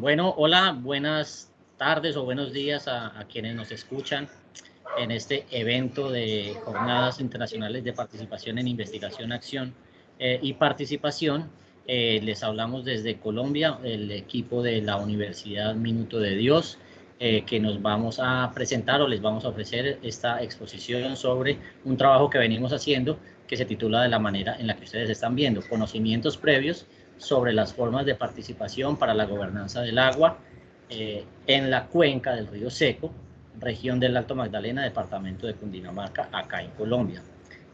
Bueno, hola, buenas tardes o buenos días a quienes nos escuchan en este evento de Jornadas Internacionales de Participación en Investigación, Acción y Participación. Les hablamos desde Colombia, el equipo de la Universidad Minuto de Dios, que nos vamos a presentar o les vamos a ofrecer esta exposición sobre un trabajo que venimos haciendo que se titula de la manera en la que ustedes están viendo, conocimientos previos sobre las formas de participación para la gobernanza del agua en la cuenca del río Seco, región del Alto Magdalena, departamento de Cundinamarca, acá en Colombia.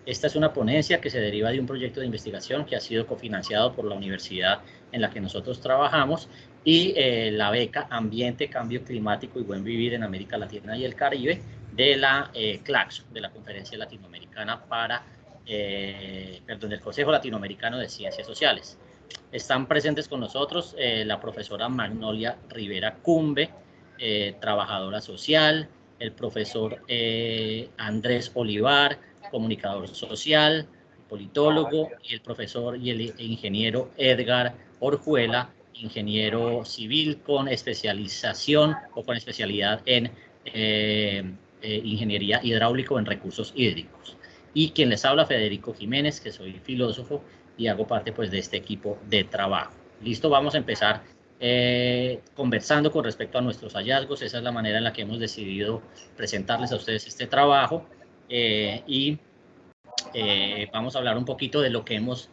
Esta es una ponencia que se deriva de un proyecto de investigación que ha sido cofinanciado por la universidad en la que nosotros trabajamos y la beca Ambiente, Cambio Climático y Buen Vivir en América Latina y el Caribe de la CLACSO, de la Conferencia Latinoamericana del Consejo Latinoamericano de Ciencias Sociales. Están presentes con nosotros la profesora Magnolia Rivera Cumbe, trabajadora social, el profesor Andrés Olivar, comunicador social, politólogo, y el profesor y el ingeniero Edgar Orjuela, ingeniero civil con especialización o con especialidad en ingeniería hidráulica o en recursos hídricos. Y quien les habla, Federico Jiménez, que soy filósofo y hago parte pues de este equipo de trabajo. Listo, vamos a empezar conversando con respecto a nuestros hallazgos. Esa es la manera en la que hemos decidido presentarles a ustedes este trabajo y vamos a hablar un poquito de lo que hemos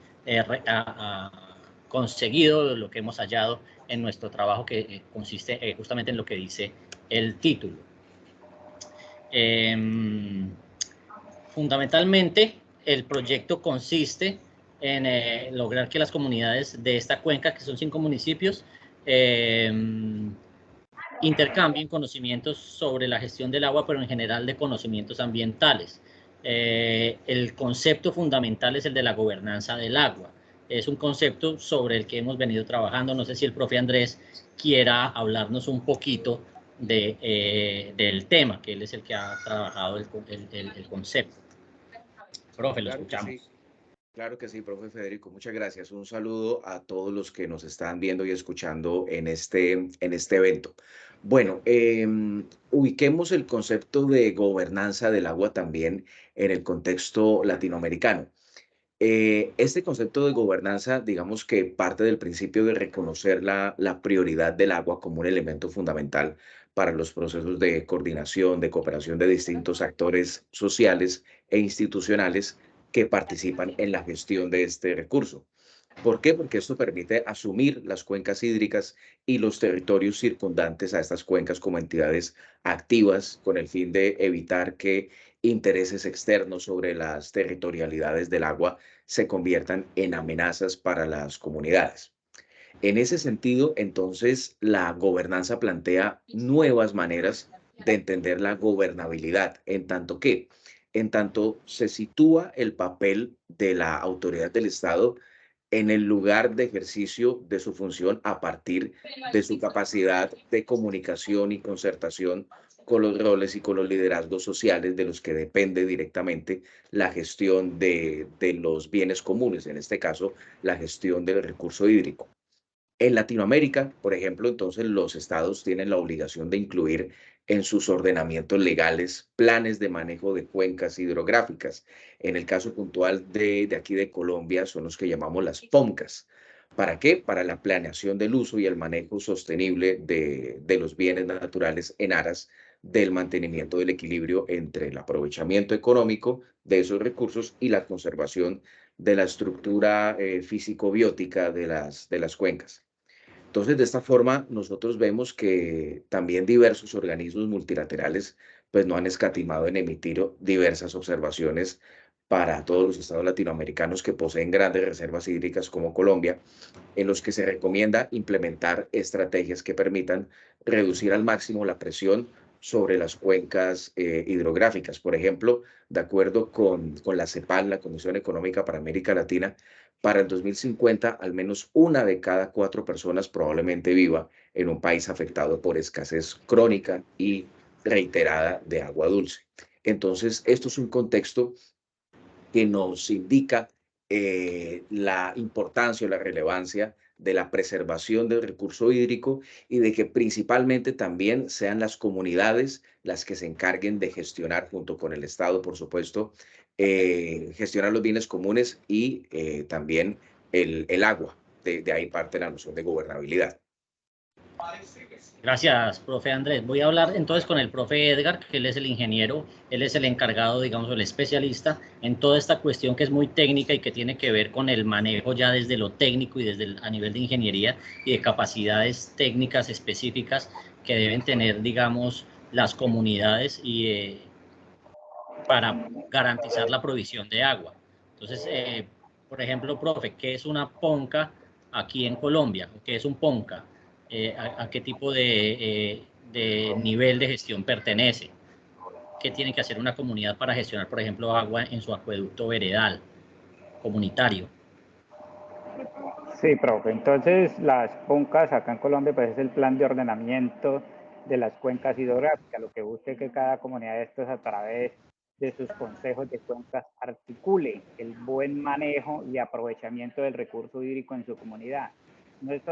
conseguido, de lo que hemos hallado en nuestro trabajo, que consiste justamente en lo que dice el título. Fundamentalmente, el proyecto consiste en lograr que las comunidades de esta cuenca, que son 5 municipios, intercambien conocimientos sobre la gestión del agua, pero en general de conocimientos ambientales. El concepto fundamental es el de la gobernanza del agua. Es un concepto sobre el que hemos venido trabajando. No sé si el profe Andrés quiera hablarnos un poquito del tema, que él es el que ha trabajado el concepto. Profe, lo escuchamos. Sí. Claro que sí, profe Federico, muchas gracias. Un saludo a todos los que nos están viendo y escuchando en este evento. Bueno, ubiquemos el concepto de gobernanza del agua también en el contexto latinoamericano. Este concepto de gobernanza, digamos que parte del principio de reconocer la prioridad del agua como un elemento fundamental para los procesos de coordinación, de cooperación de distintos actores sociales e institucionales que participan en la gestión de este recurso. ¿Por qué? Porque esto permite asumir las cuencas hídricas y los territorios circundantes a estas cuencas como entidades activas con el fin de evitar que intereses externos sobre las territorialidades del agua se conviertan en amenazas para las comunidades. En ese sentido, entonces, la gobernanza plantea nuevas maneras de entender la gobernabilidad, en tanto se sitúa el papel de la autoridad del Estado en el lugar de ejercicio de su función a partir de su capacidad de comunicación y concertación con los roles y con los liderazgos sociales de los que depende directamente la gestión de los bienes comunes, en este caso, la gestión del recurso hídrico. En Latinoamérica, por ejemplo, entonces los estados tienen la obligación de incluir en sus ordenamientos legales planes de manejo de cuencas hidrográficas. En el caso puntual de aquí de Colombia son los que llamamos las POMCAS. ¿Para qué? Para la planeación del uso y el manejo sostenible de los bienes naturales en aras del mantenimiento del equilibrio entre el aprovechamiento económico de esos recursos y la conservación de la estructura físico-biótica de las cuencas. Entonces, de esta forma, nosotros vemos que también diversos organismos multilaterales pues no han escatimado en emitir diversas observaciones para todos los estados latinoamericanos que poseen grandes reservas hídricas como Colombia, en los que se recomienda implementar estrategias que permitan reducir al máximo la presión sobre las cuencas hidrográficas. Por ejemplo, de acuerdo con la CEPAL, la Comisión Económica para América Latina, para el 2050, al menos una de cada 4 personas probablemente viva en un país afectado por escasez crónica y reiterada de agua dulce. Entonces, esto es un contexto que nos indica la importancia o la relevancia de la preservación del recurso hídrico y de que principalmente también sean las comunidades las que se encarguen de gestionar junto con el Estado, por supuesto, gestionar los bienes comunes y también el agua. De ahí parte la noción de gobernabilidad. Gracias, profe Andrés. Voy a hablar entonces con el profe Edgar, que él es el ingeniero, él es el encargado, digamos, el especialista en toda esta cuestión que es muy técnica y que tiene que ver con el manejo ya desde lo técnico y desde a nivel de ingeniería y de capacidades técnicas específicas que deben tener, digamos, las comunidades y para garantizar la provisión de agua. Entonces, por ejemplo, profe, ¿qué es una ponca aquí en Colombia? ¿Qué es un ponca? A qué tipo de nivel de gestión pertenece? ¿Qué tiene que hacer una comunidad para gestionar, por ejemplo, agua en su acueducto veredal comunitario? Sí, profe. Entonces, las PONCAS acá en Colombia, pues es el plan de ordenamiento de las cuencas hidrográficas. Lo que busca es que cada comunidad de estos, a través de sus consejos de cuencas, articule el buen manejo y aprovechamiento del recurso hídrico en su comunidad. No es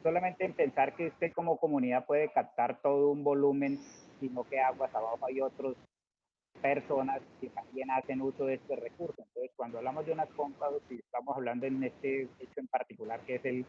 solamente en pensar que usted como comunidad puede captar todo un volumen, sino que aguas abajo hay otros personas que también hacen uso de este recurso. Entonces, cuando hablamos de unas cuencas, si estamos hablando en este hecho en particular, que es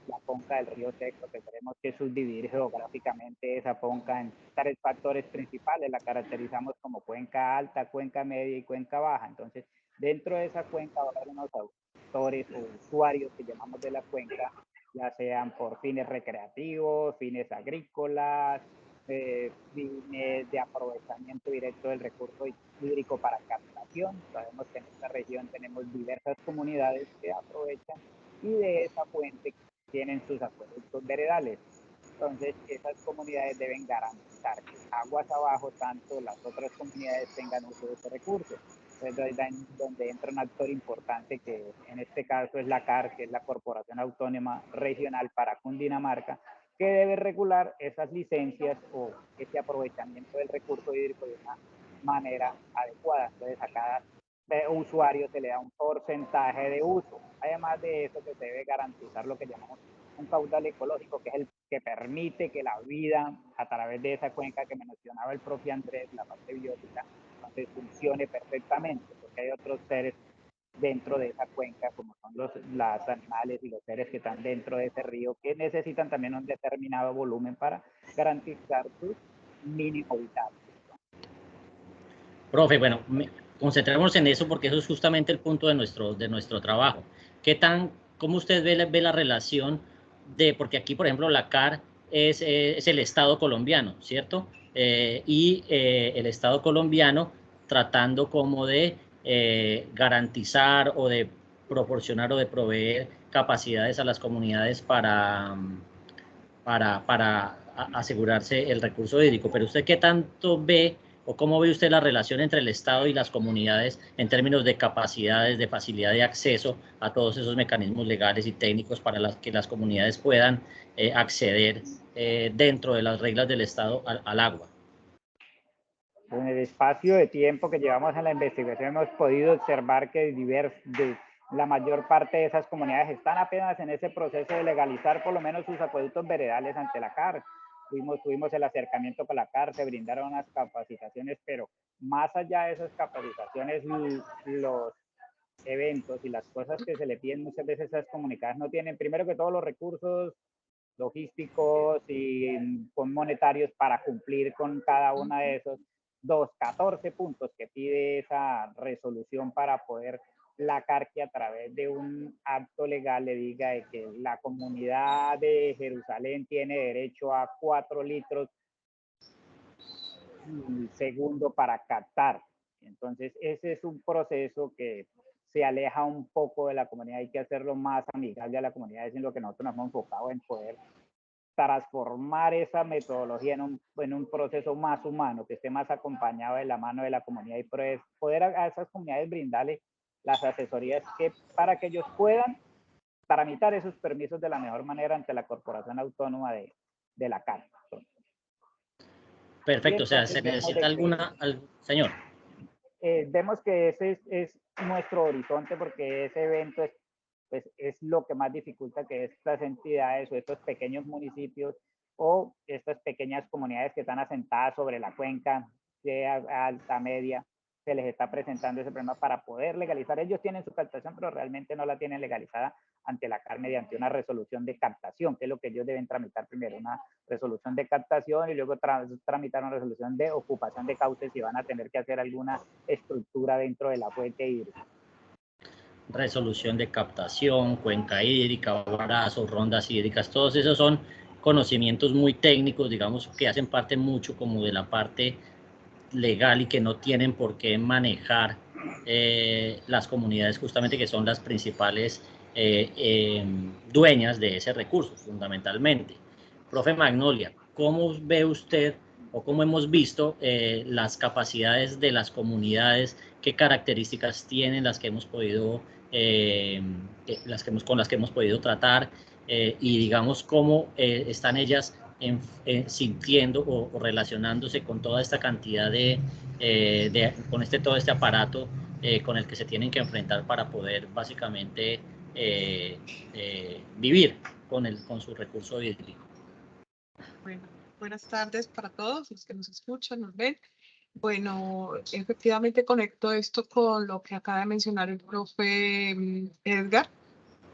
la cuenca del río Seco, tendremos que subdividir geográficamente esa cuenca en tres factores principales. La caracterizamos como cuenca alta, cuenca media y cuenca baja. Entonces, dentro de esa cuenca va a haber unos autores o usuarios que llamamos de la cuenca, ya sean por fines recreativos, fines agrícolas, fines de aprovechamiento directo del recurso hídrico para captación. Sabemos que en esta región tenemos diversas comunidades que aprovechan y de esa fuente tienen sus acueductos veredales. Entonces, esas comunidades deben garantizar que aguas abajo, tanto las otras comunidades tengan uso de ese recurso. Entonces, donde entra un actor importante que en este caso es la CAR, que es la Corporación Autónoma Regional para Cundinamarca, que debe regular esas licencias o ese aprovechamiento del recurso hídrico de una manera adecuada. Entonces, a cada usuario se le da un porcentaje de uso. Además de eso, que se debe garantizar lo que llamamos un caudal ecológico, que es el que permite que la vida a través de esa cuenca que mencionaba el profe Andrés, la parte biótica, entonces funcione perfectamente, porque hay otros seres dentro de esa cuenca, como son los animales y los seres que están dentro de ese río, que necesitan también un determinado volumen para garantizar su mínimo vital. Profe, bueno, concentrémonos en eso porque eso es justamente el punto de nuestro trabajo. ¿Cómo usted ve la relación porque aquí, por ejemplo, la CAR es el Estado colombiano, ¿cierto? El Estado colombiano tratando como de garantizar o de proporcionar o de proveer capacidades a las comunidades para asegurarse el recurso hídrico. Pero usted, ¿qué tanto ve o cómo ve usted la relación entre el Estado y las comunidades en términos de capacidades, de facilidad de acceso a todos esos mecanismos legales y técnicos para que las comunidades puedan acceder dentro de las reglas del Estado al agua? En el espacio de tiempo que llevamos en la investigación hemos podido observar que la mayor parte de esas comunidades están apenas en ese proceso de legalizar por lo menos sus acueductos veredales ante la CAR. Tuvimos el acercamiento con la CAR, se brindaron unas capacitaciones, pero más allá de esas capacitaciones, los eventos y las cosas que se le piden muchas veces a esas comunidades no tienen, primero que todos los recursos logísticos y con monetarios para cumplir con cada una de esos 14 puntos que pide esa resolución para poder la CAR que a través de un acto legal le diga de que la comunidad de Jerusalén tiene derecho a 4 litros segundo para captar. Entonces, ese es un proceso que se aleja un poco de la comunidad, hay que hacerlo más amigable a la comunidad, es en lo que nosotros nos hemos enfocado en poder transformar esa metodología en un proceso más humano, que esté más acompañado de la mano de la comunidad y poder a esas comunidades brindarle las asesorías para que ellos puedan tramitar esos permisos de la mejor manera ante la Corporación Autónoma de la CAR. Perfecto, o sea, ¿se necesita señor? Vemos que ese es nuestro horizonte porque ese evento es pues es lo que más dificulta que estas entidades o estos pequeños municipios o estas pequeñas comunidades que están asentadas sobre la cuenca de alta media, se les está presentando ese problema para poder legalizar. Ellos tienen su captación, pero realmente no la tienen legalizada ante la CAR mediante una resolución de captación, que es lo que ellos deben tramitar primero, una resolución de captación y luego tramitar una resolución de ocupación de cauces y van a tener que hacer alguna estructura dentro de la fuente hídrica. Resolución de captación, cuenca hídrica, barazos, rondas hídricas, todos esos son conocimientos muy técnicos, digamos, que hacen parte mucho como de la parte legal y que no tienen por qué manejar las comunidades justamente que son las principales dueñas de ese recurso, fundamentalmente. Profe Magnolia, ¿cómo ve usted o cómo hemos visto las capacidades de las comunidades? ¿Qué características tienen las que hemos podido, con las que hemos podido tratar? Y digamos, ¿cómo están ellas sintiendo o relacionándose con toda esta cantidad con todo este aparato con el que se tienen que enfrentar para poder básicamente vivir con su recurso hídrico? Bueno, buenas tardes para todos los que nos escuchan, nos ven. Bueno, efectivamente conecto esto con lo que acaba de mencionar el profe Edgar,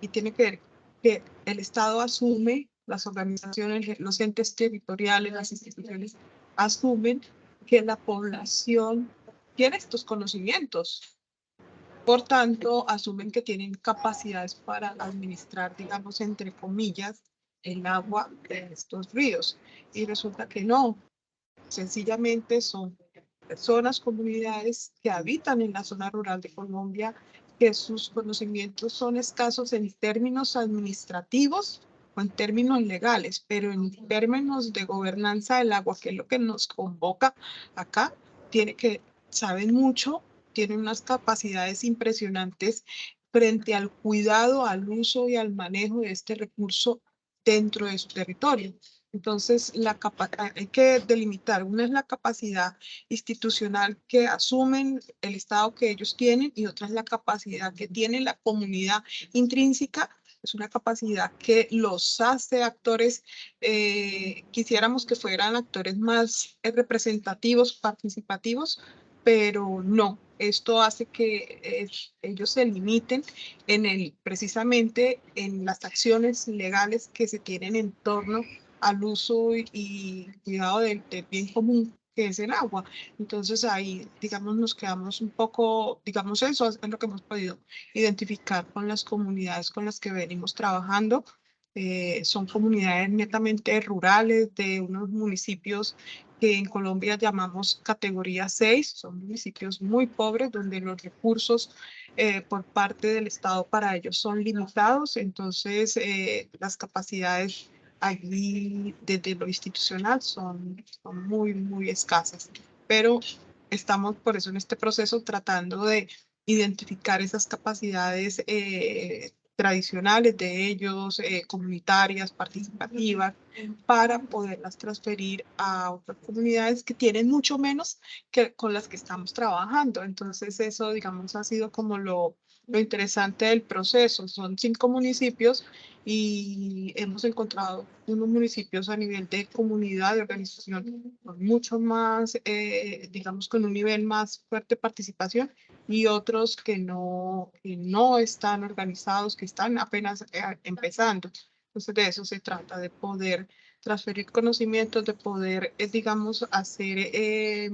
y tiene que ver que el Estado asume, las organizaciones, los entes territoriales, las instituciones asumen que la población tiene estos conocimientos. Por tanto, asumen que tienen capacidades para administrar, digamos, entre comillas, el agua de estos ríos. Y resulta que no. Sencillamente son personas, comunidades que habitan en la zona rural de Colombia, que sus conocimientos son escasos en términos administrativos o en términos legales, pero en términos de gobernanza del agua, que es lo que nos convoca acá, saben mucho, tienen unas capacidades impresionantes frente al cuidado, al uso y al manejo de este recurso dentro de su territorio. Entonces, hay que delimitar. Una es la capacidad institucional que asumen el Estado que ellos tienen y otra es la capacidad que tiene la comunidad intrínseca. Es una capacidad que los hace actores, quisiéramos que fueran actores más representativos, participativos, pero no. Esto hace que ellos se limiten precisamente en las acciones legales que se tienen en torno al uso y cuidado del bien común que es el agua. Entonces ahí, digamos, nos quedamos un poco, digamos, eso es lo que hemos podido identificar con las comunidades con las que venimos trabajando. Son comunidades netamente rurales de unos municipios que en Colombia llamamos categoría 6, son municipios muy pobres donde los recursos por parte del Estado para ellos son limitados, entonces las capacidades allí desde lo institucional son muy, muy escasas, pero estamos por eso en este proceso tratando de identificar esas capacidades tradicionales de ellos, comunitarias, participativas, para poderlas transferir a otras comunidades que tienen mucho menos que con las que estamos trabajando. Entonces eso, digamos, ha sido como lo interesante del proceso. Son 5 municipios y hemos encontrado unos municipios a nivel de comunidad, de organización, con mucho más, digamos, con un nivel más fuerte de participación, y otros que no están organizados, que están apenas empezando. Entonces de eso se trata, de poder transferir conocimientos, de poder, digamos, hacer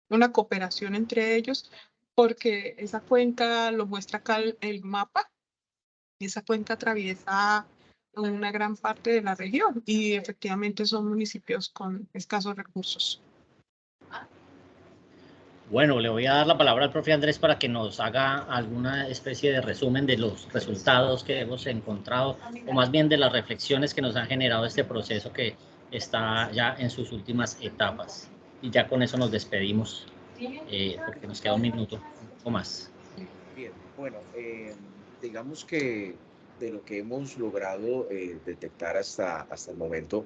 una cooperación entre ellos, porque esa cuenca, lo muestra acá el mapa, esa cuenca atraviesa una gran parte de la región y efectivamente son municipios con escasos recursos. Bueno, le voy a dar la palabra al profe Andrés para que nos haga alguna especie de resumen de los resultados que hemos encontrado, o más bien de las reflexiones que nos ha generado este proceso que está ya en sus últimas etapas. Y ya con eso nos despedimos, porque nos queda un minuto o más. Bien, bueno, digamos que de lo que hemos logrado detectar hasta el momento,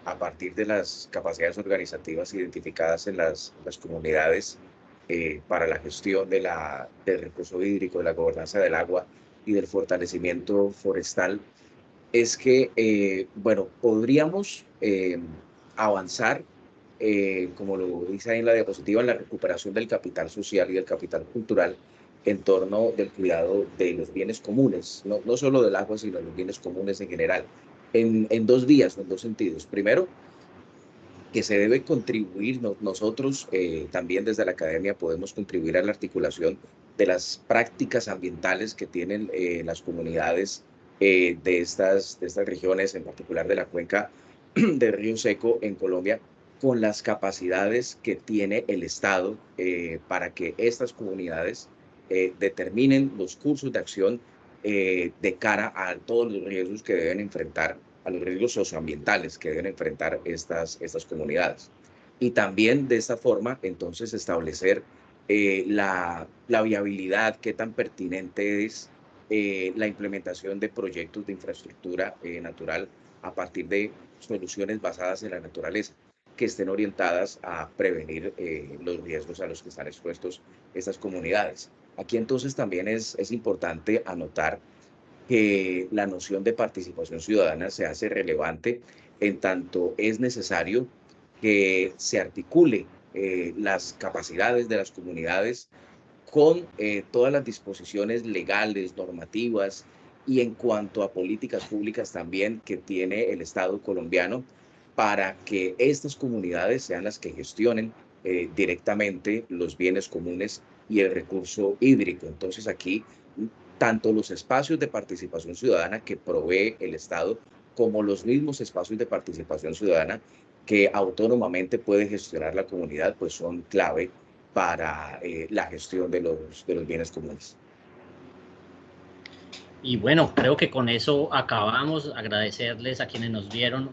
a partir de las capacidades organizativas identificadas en las comunidades para la gestión del recurso hídrico, de la gobernanza del agua, y del fortalecimiento forestal, es que, bueno, podríamos avanzar, como lo dice ahí en la diapositiva, en la recuperación del capital social y del capital cultural en torno del cuidado de los bienes comunes, no solo del agua, sino de los bienes comunes en general, en dos vías, en dos sentidos. Primero, que se debe contribuir, nosotros también desde la academia podemos contribuir a la articulación de las prácticas ambientales que tienen las comunidades de estas regiones, en particular de la cuenca de Río Seco en Colombia, con las capacidades que tiene el Estado para que estas comunidades determinen los cursos de acción de cara a todos los riesgos que deben enfrentar, a los riesgos socioambientales que deben enfrentar estas comunidades. Y también de esta forma, entonces, establecer la viabilidad, qué tan pertinente es la implementación de proyectos de infraestructura natural a partir de soluciones basadas en la naturaleza, que estén orientadas a prevenir los riesgos a los que están expuestos estas comunidades. Aquí entonces también es importante anotar que la noción de participación ciudadana se hace relevante en tanto es necesario que se articule las capacidades de las comunidades con todas las disposiciones legales, normativas y en cuanto a políticas públicas también que tiene el Estado colombiano para que estas comunidades sean las que gestionen directamente los bienes comunes y el recurso hídrico. Entonces aquí tanto los espacios de participación ciudadana que provee el Estado como los mismos espacios de participación ciudadana que autónomamente puede gestionar la comunidad, pues son clave para la gestión de los bienes comunes. Y bueno, creo que con eso acabamos. Agradecerles a quienes nos vieron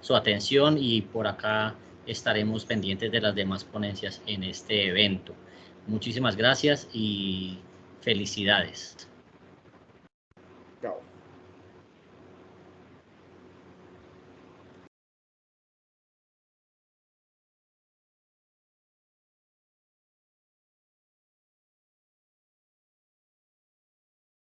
su atención y por acá estaremos pendientes de las demás ponencias en este evento. Muchísimas gracias y felicidades.